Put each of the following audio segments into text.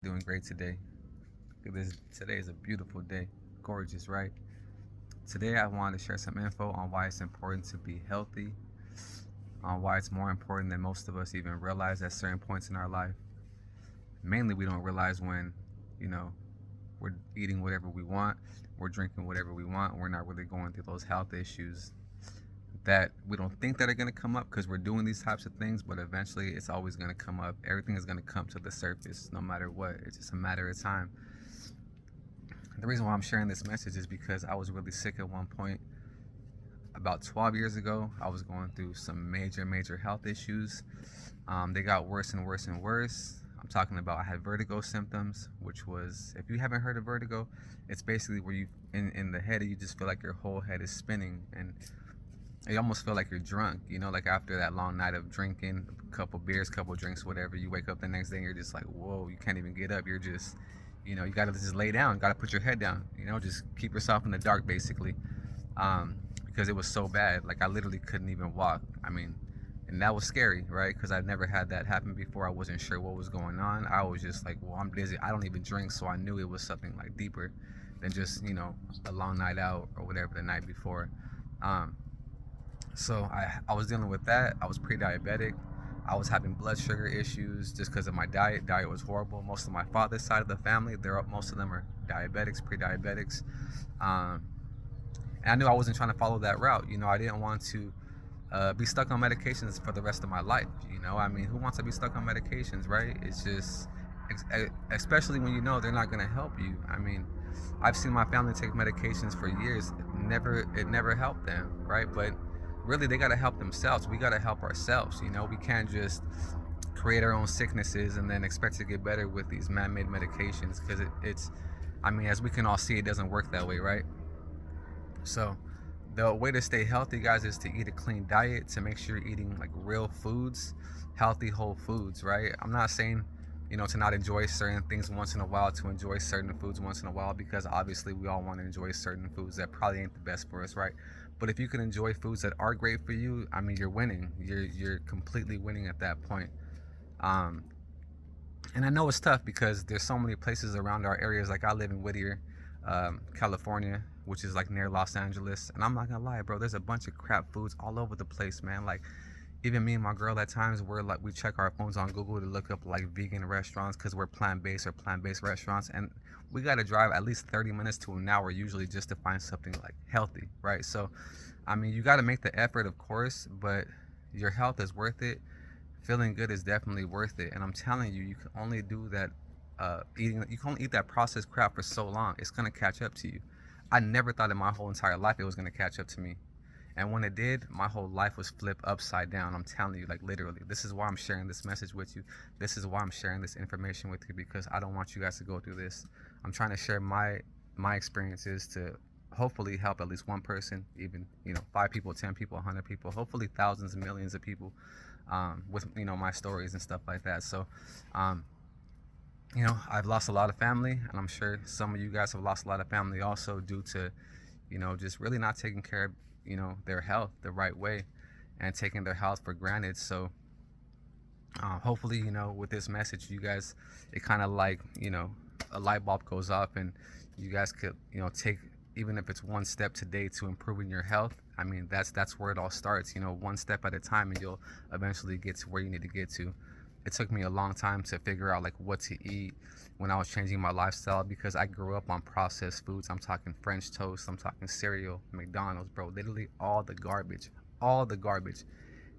Doing great today. Today is a beautiful day. Gorgeous, right? Today I wanted to share some info on why it's important to be healthy, on why it's more important than most of us even realize at certain points in our life. Mainly we don't realize when, you know, we're eating whatever we want, we're drinking whatever we want, we're not really going through those health issues that we don't think that are going to come up because we're doing these types of things, but eventually it's always going to come up. Everything is going to come to the surface no matter what. It's just a matter of time. The reason why I'm sharing this message is because I was really sick at one point. About 12 years ago, I was going through some major health issues. They got worse and worse and worse. I'm talking about I had vertigo symptoms, which was, if you haven't heard of vertigo, it's basically where in the head, you just feel like your whole head is spinning and you almost feel like you're drunk, like after that long night of drinking, a couple beers, couple drinks, whatever, you wake up the next day and you're just like, whoa, you can't even get up. You're just, you gotta just lay down, gotta put your head down, just keep yourself in the dark basically. Because it was so bad. Like I literally couldn't even walk. I mean, and that was scary, right? Because I'd never had that happen before. I wasn't sure what was going on. I was just like, well, I'm dizzy. I don't even drink, so I knew it was something like deeper than just, a long night out or whatever the night before. Um, so I was dealing with that. I was pre-diabetic. I was having blood sugar issues just because of my diet. Diet was horrible. Most of my father's side of the family, most of them are diabetics, pre-diabetics. Um, and I knew I wasn't trying to follow that route. I didn't want to be stuck on medications for the rest of my life. I mean, who wants to be stuck on medications, right? It's just, especially when they're not going to help you. I mean, I've seen my family take medications for years. It never helped them, right? But really, they got to help themselves. We got to help ourselves. We can't just create our own sicknesses and then expect to get better with these man-made medications because it's, I mean, as we can all see, it doesn't work that way, right? So the way to stay healthy, guys, is to eat a clean diet, to make sure you're eating like real foods, healthy whole foods, right? I'm not saying, to not enjoy certain things once in a while, to enjoy certain foods once in a while, because obviously we all want to enjoy certain foods that probably ain't the best for us, right? But if you can enjoy foods that are great for you, I mean, you're winning. You're completely winning at that point. Um, and I know it's tough because there's so many places around our areas. Like I live in Whittier, California, which is like near Los Angeles. And I'm not gonna lie, bro. There's a bunch of crap foods all over the place, man. Like even me and my girl at times we're like we check our phones on Google to look up like vegan restaurants because we're plant-based or plant-based restaurants, and we gotta drive at least 30 minutes to an hour usually just to find something like healthy, right? So, I mean, you gotta make the effort, of course, but your health is worth it. Feeling good is definitely worth it, and I'm telling you, you can only do that. You can only eat that processed crap for so long. It's gonna catch up to you. I never thought in my whole entire life it was gonna catch up to me, and when it did, my whole life was flipped upside down. I'm telling you, like literally. This is why I'm sharing this message with you. This is why I'm sharing this information with you because I don't want you guys to go through this. I'm trying to share my experiences to hopefully help at least one person, even 5 people, 10 people, 100 people, hopefully thousands and millions of people with my stories and stuff like that. So, um, I've lost a lot of family, and I'm sure some of you guys have lost a lot of family also due to just really not taking care of their health the right way and taking their health for granted. So hopefully with this message, you guys, it kind of like a light bulb goes off and you guys could take, even if it's one step today to improving your health. I mean, that's where it all starts, one step at a time, and you'll eventually get to where you need to get to. It took me a long time to figure out like what to eat when I was changing my lifestyle because I grew up on processed foods. I'm talking French toast, I'm talking cereal, McDonald's, bro, literally all the garbage.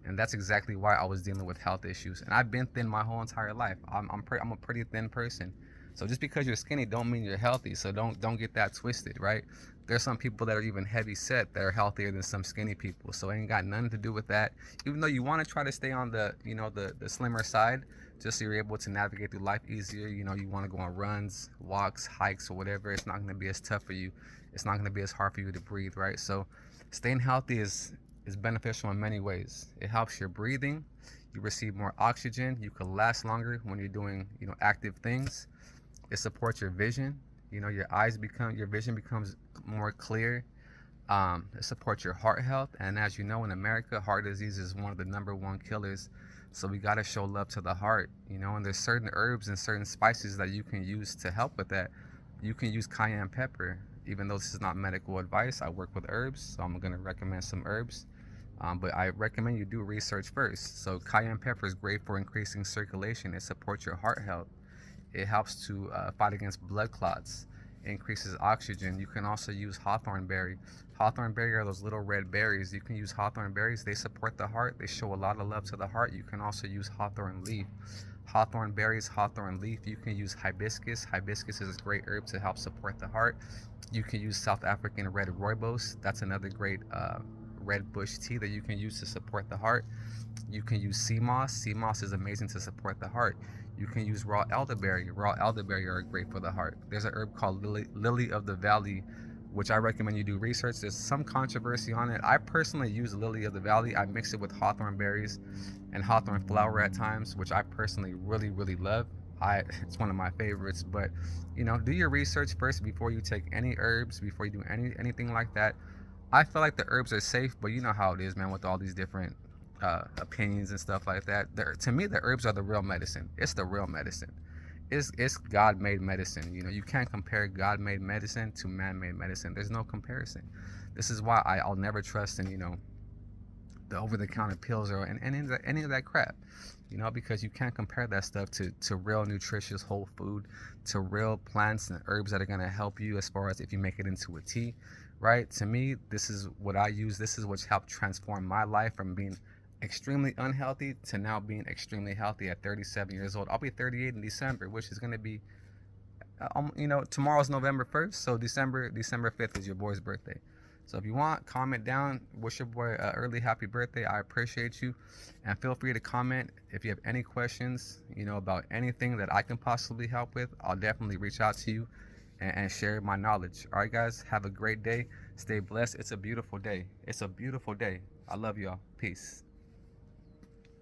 And that's exactly why I was dealing with health issues. And I've been thin my whole entire life. I'm a pretty thin person. So just because you're skinny don't mean you're healthy. So don't get that twisted, right? There's some people that are even heavy set that are healthier than some skinny people. So it ain't got nothing to do with that. Even though you want to try to stay on the the slimmer side, just so you're able to navigate through life easier. You want to go on runs, walks, hikes, or whatever. It's not going to be as tough for you. It's not going to be as hard for you to breathe, right? So staying healthy is beneficial in many ways. It helps your breathing. You receive more oxygen. You can last longer when you're doing active things. It supports your vision. Your vision becomes more clear. It supports your heart health. And as you know, in America, heart disease is one of the number one killers So we got to show love to the heart, you know, and there's certain herbs and certain spices that you can use to help with that. You can use cayenne pepper. Even though this is not medical advice, I work with herbs, so I'm going to recommend some herbs. But I recommend you do research first. So cayenne pepper is great for increasing circulation. It supports your heart health. It helps to fight against blood clots. It increases oxygen. You can also use hawthorn berry. Hawthorn berry are those little red berries. You can use hawthorn berries. They support the heart. They show a lot of love to the heart. You can also use hawthorn leaf. Hawthorn berries, hawthorn leaf. You can use hibiscus. Hibiscus is a great herb to help support the heart. You can use South African red rooibos. That's another great red bush tea that you can use to support the heart. You can use sea moss. Sea moss is amazing to support the heart. You can use raw elderberry. Raw elderberry are great for the heart. There's an herb called lily of the valley, which I recommend you do research. There's some controversy on it. I personally use lily of the valley. I mix it with hawthorn berries and hawthorn flower at times, which I personally really love. It's one of my favorites. But you know, do your research first before you take any herbs, before you do anything like that. I feel like the herbs are safe, but you know how it is, man, with all these different opinions and stuff like that. To me, the herbs are the real medicine. It's the real medicine. It's God-made medicine. You know, you can't compare God-made medicine to man-made medicine. There's no comparison. This is why I'll never trust in, you know, the over-the-counter pills or any of that crap. You know, because you can't compare that stuff to real nutritious whole food, to real plants and herbs that are gonna help you as far as if you make it into a tea, right? To me, this is what I use. This is what's helped transform my life from being extremely unhealthy to now being extremely healthy at 37 years old. I'll be 38 in December, which is going to be, you know, tomorrow's November 1st, so December 5th is your boy's birthday. So if you want, comment down, wish your boy an early happy birthday. I appreciate you, and feel free to comment if you have any questions, you know, about anything that I can possibly help with. I'll definitely reach out to you and share my knowledge. All right, guys, have a great day. Stay blessed. It's a beautiful day. It's a beautiful day. I love y'all. Peace.